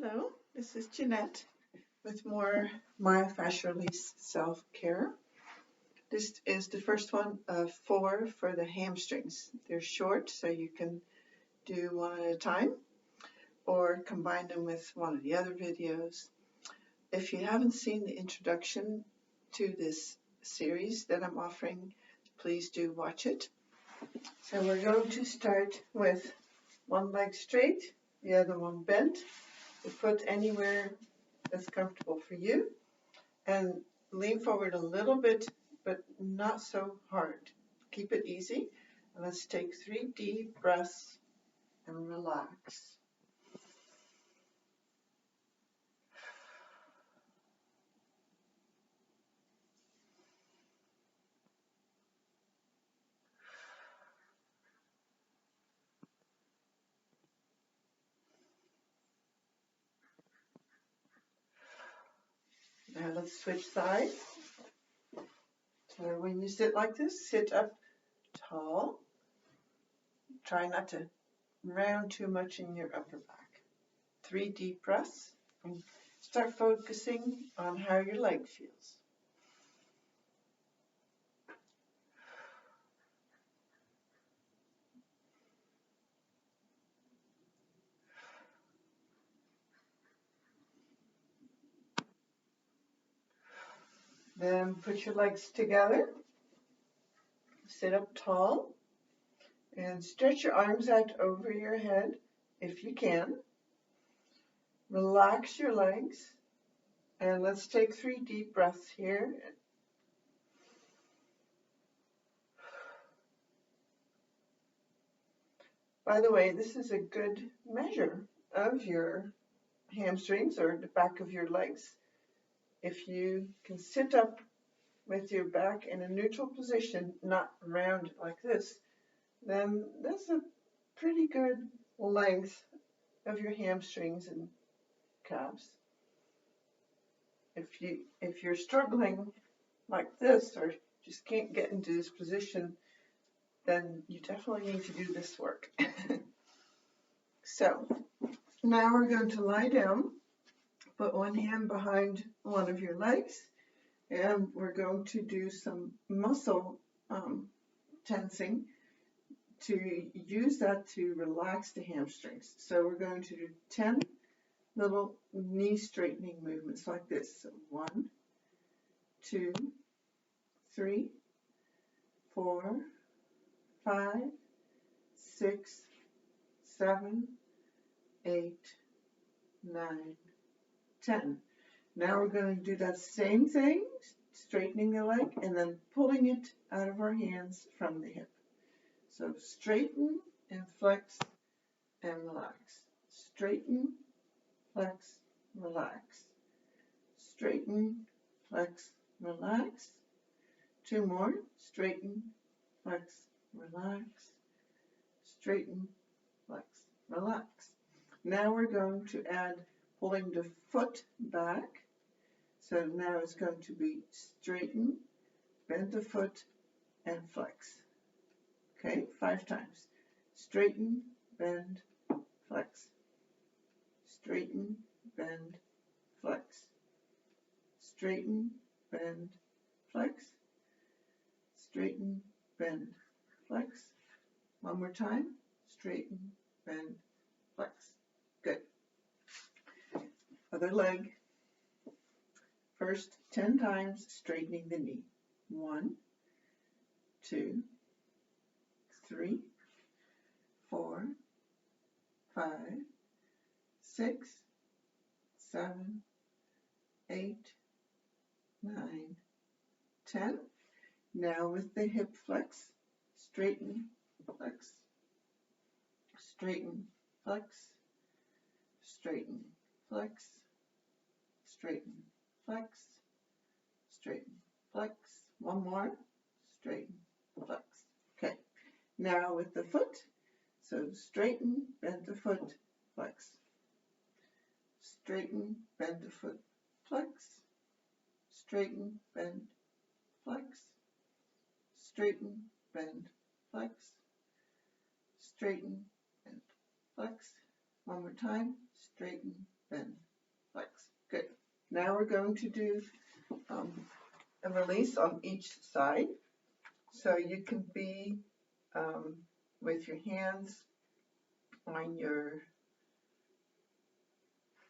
Hello, this is Jeanette with more Myofascial release self-care. This is the first one of 4 for the hamstrings. They're short, so you can do one at a time or combine them with one of the other videos. If you haven't seen the introduction to this series that I'm offering, please do watch it. So we're going to start with one leg straight, the other one bent, the foot anywhere that's comfortable for you, and lean forward a little bit, but not so hard. Keep it easy. And let's take 3 deep breaths and relax. Now let's switch sides. So when you sit like this, sit up tall. Try not to round too much in your upper back. 3 deep breaths and start focusing on how your leg feels. Then put your legs together. Sit up tall and stretch your arms out over your head if you can. Relax your legs and let's take 3 deep breaths here. By the way, this is a good measure of your hamstrings or the back of your legs. If you can sit up with your back in a neutral position, not round like this, then that's a pretty good length of your hamstrings and calves. If you're struggling like this or just can't get into this position, then you definitely need to do this work. So now we're going to lie down, put one hand behind one of your legs, and we're going to do some muscle tensing to use that to relax the hamstrings. So we're going to do 10 little knee straightening movements like this. So 1, 2, 3, 4, 5, 6, 7, 8, 9, 10. Now we're going to do that same thing, straightening the leg and then pulling it out of our hands from the hip. So straighten and flex and relax. Straighten, flex, relax. Straighten, flex, relax. 2 more. Straighten, flex, relax. Straighten, flex, relax. Now we're going to add pulling the foot back. So now it's going to be straighten, bend the foot, and flex. Okay, 5 times. Straighten, bend, flex. Straighten, bend, flex. Straighten, bend, flex. Straighten, bend, flex. One more time. Straighten, bend, flex. Good. Other leg. First 10 times straightening the knee. 1, 2, 3, 4, 5, 6, 7, 8, 9, 10. Now with the hip flex, straighten, flex, straighten, flex, straighten, flex, straighten, flex, straighten, flex. One more, straighten, flex. Okay, now with the foot, so straighten, bend the foot, flex. Straighten, bend the foot, flex. Straighten, bend, flex. Straighten, bend, flex. Straighten, bend, flex. One more time. Straighten, bend, flex. Good. Now we're going to do a release on each side. So you can be with your hands on your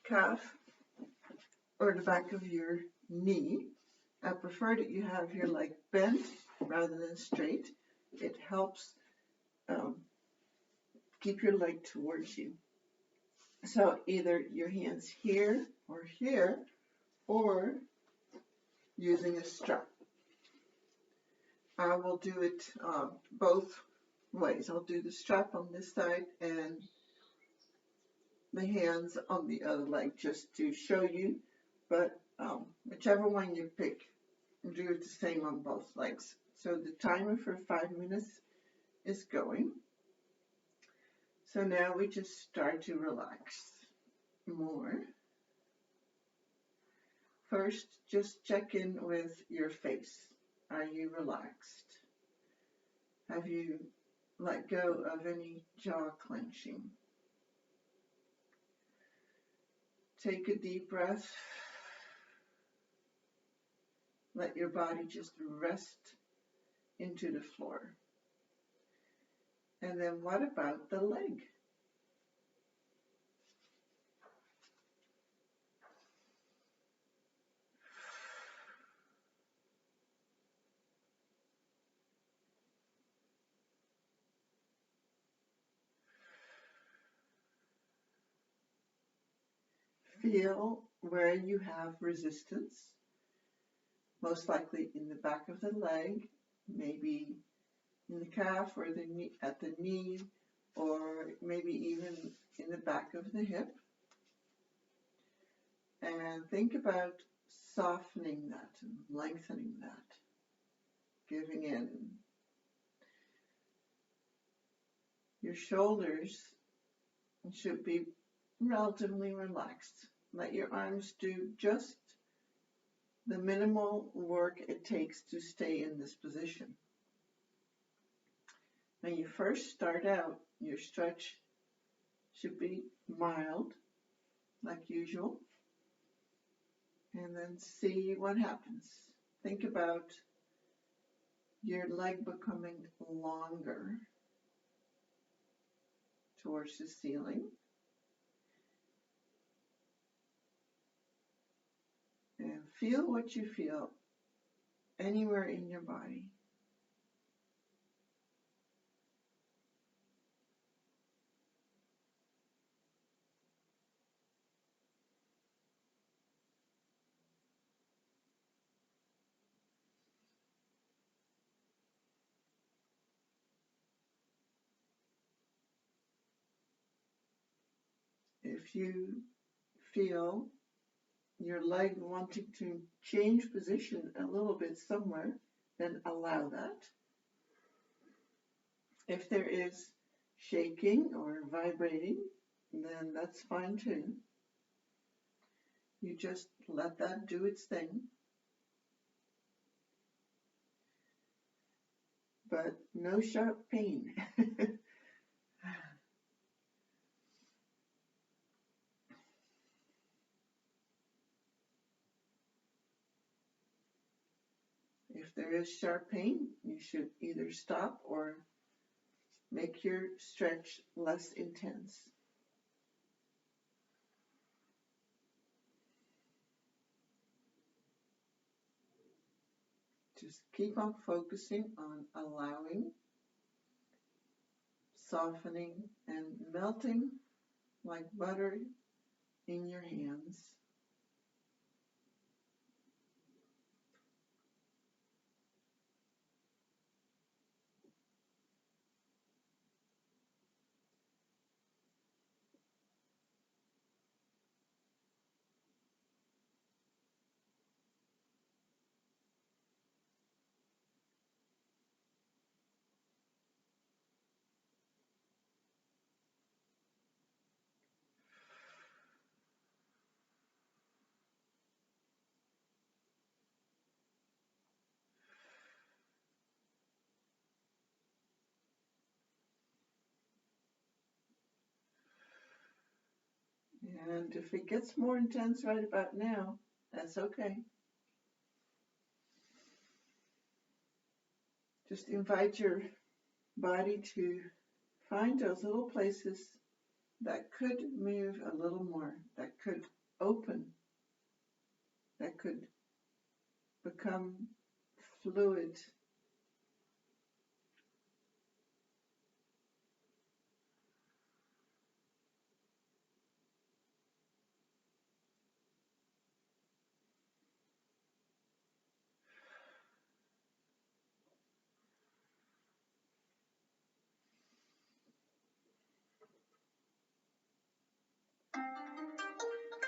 calf or the back of your knee. I prefer that you have your leg bent rather than straight. It helps keep your leg towards you. So either your hands here, or using a strap. I will do it both ways. I'll do the strap on this side and the hands on the other leg just to show you, but whichever one you pick, do it the same on both legs. So the timer for 5 minutes is going. So now we just start to relax more. First, just check in with your face. Are you relaxed? Have you let go of any jaw clenching? Take a deep breath. Let your body just rest into the floor. And then what about the leg? Feel where you have resistance, most likely in the back of the leg, maybe in the calf or the knee, at the knee, or maybe even in the back of the hip. And think about softening that and lengthening that, giving in. Your shoulders should be relatively relaxed. Let your arms do just the minimal work it takes to stay in this position. When you first start out, your stretch should be mild, like usual, and then see what happens. Think about your leg becoming longer towards the ceiling. And feel what you feel anywhere in your body. If you feel your leg wanting to change position a little bit somewhere, then allow that. If there is shaking or vibrating, then that's fine too. You just let that do its thing. But no sharp pain. If there is sharp pain, you should either stop or make your stretch less intense. Just keep on focusing on allowing, softening, and melting like butter in your hands. And if it gets more intense right about now, that's okay. Just invite your body to find those little places that could move a little more, that could open, that could become fluid.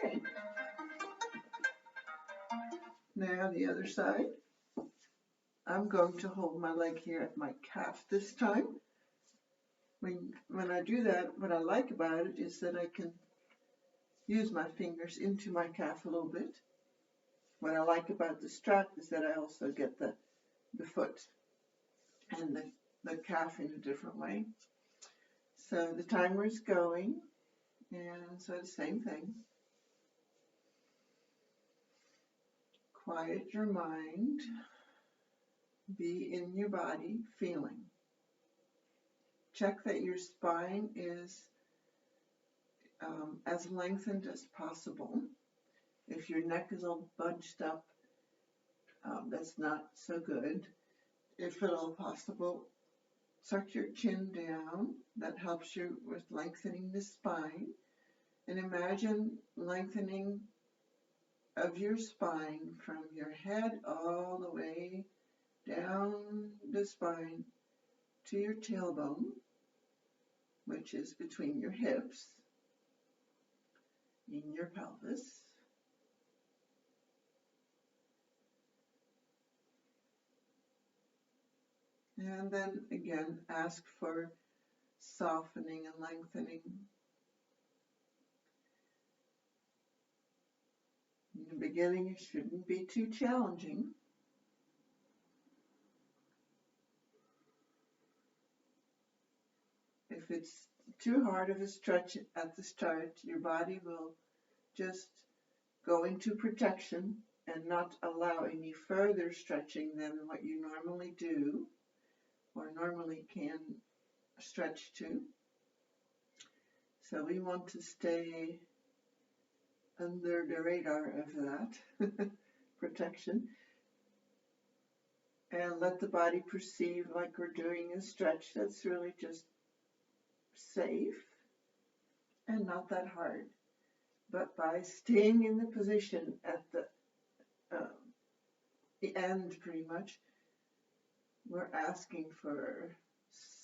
Okay. Now the other side. I'm going to hold my leg here at my calf this time. When I do that, what I like about it is that I can use my fingers into my calf a little bit. What I like about the strap is that I also get the foot and the calf in a different way. So the timer is going, and so the same thing. Quiet your mind. Be in your body, feeling. Check that your spine is as lengthened as possible. If your neck is all bunched up, that's not so good. If at all possible, tuck your chin down. That helps you with lengthening the spine. And imagine lengthening of your spine from your head all the way down the spine to your tailbone, which is between your hips, in your pelvis. And then again, ask for softening and lengthening. In the beginning, it shouldn't be too challenging. If it's too hard of a stretch at the start, your body will just go into protection and not allow any further stretching than what you normally do or normally can stretch to. So we want to stay under the radar of that protection and let the body perceive like we're doing a stretch that's really just safe and not that hard. But by staying in the position at the end, pretty much, we're asking for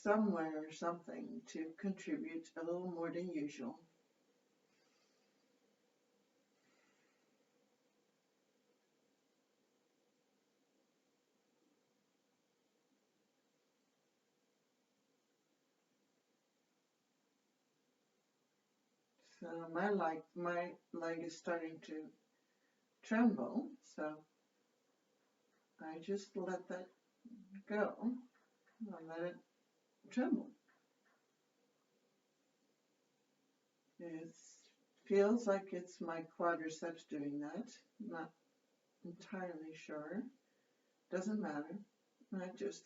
somewhere or something to contribute a little more than usual. So my leg is starting to tremble, so I just let that go. I let it tremble. It feels like it's my quadriceps doing that. I'm not entirely sure. Doesn't matter. I just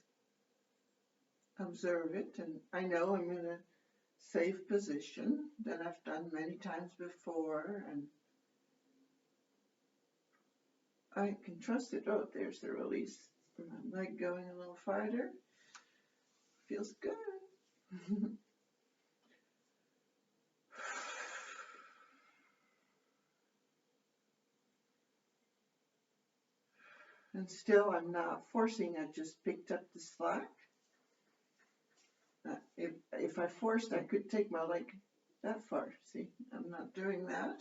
observe it, and I know I'm in a safe position that I've done many times before, and I can trust it. Oh, there's the release. My leg going a little farther. Feels good. And still, I'm not forcing. I just picked up the slack. If I forced, I could take my leg that far. See, I'm not doing that.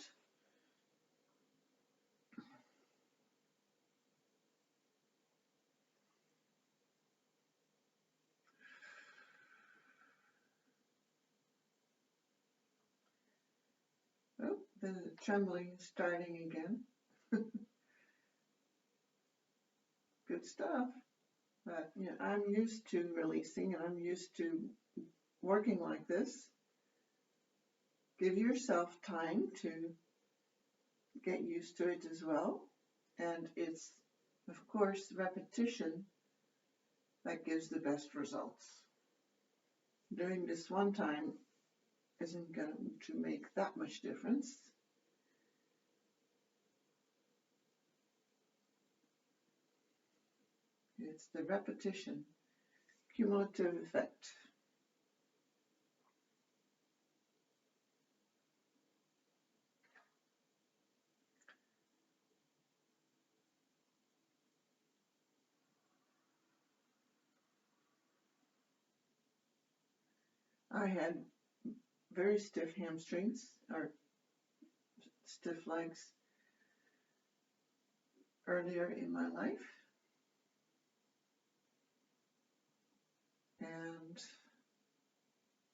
Oh, the trembling is starting again. Good stuff. But you know, I'm used to releasing, and I'm used to working like this. Give yourself time to get used to it as well. And it's, of course, repetition that gives the best results. Doing this one time isn't going to make that much difference. It's the repetition, cumulative effect. I had very stiff hamstrings or stiff legs earlier in my life. And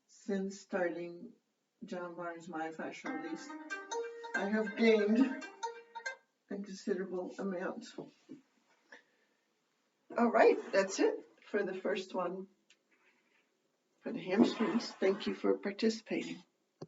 since starting John Barnes Myofascial release, I have gained a considerable amount. All right, that's it for the first one for the hamstrings. Thank you for participating.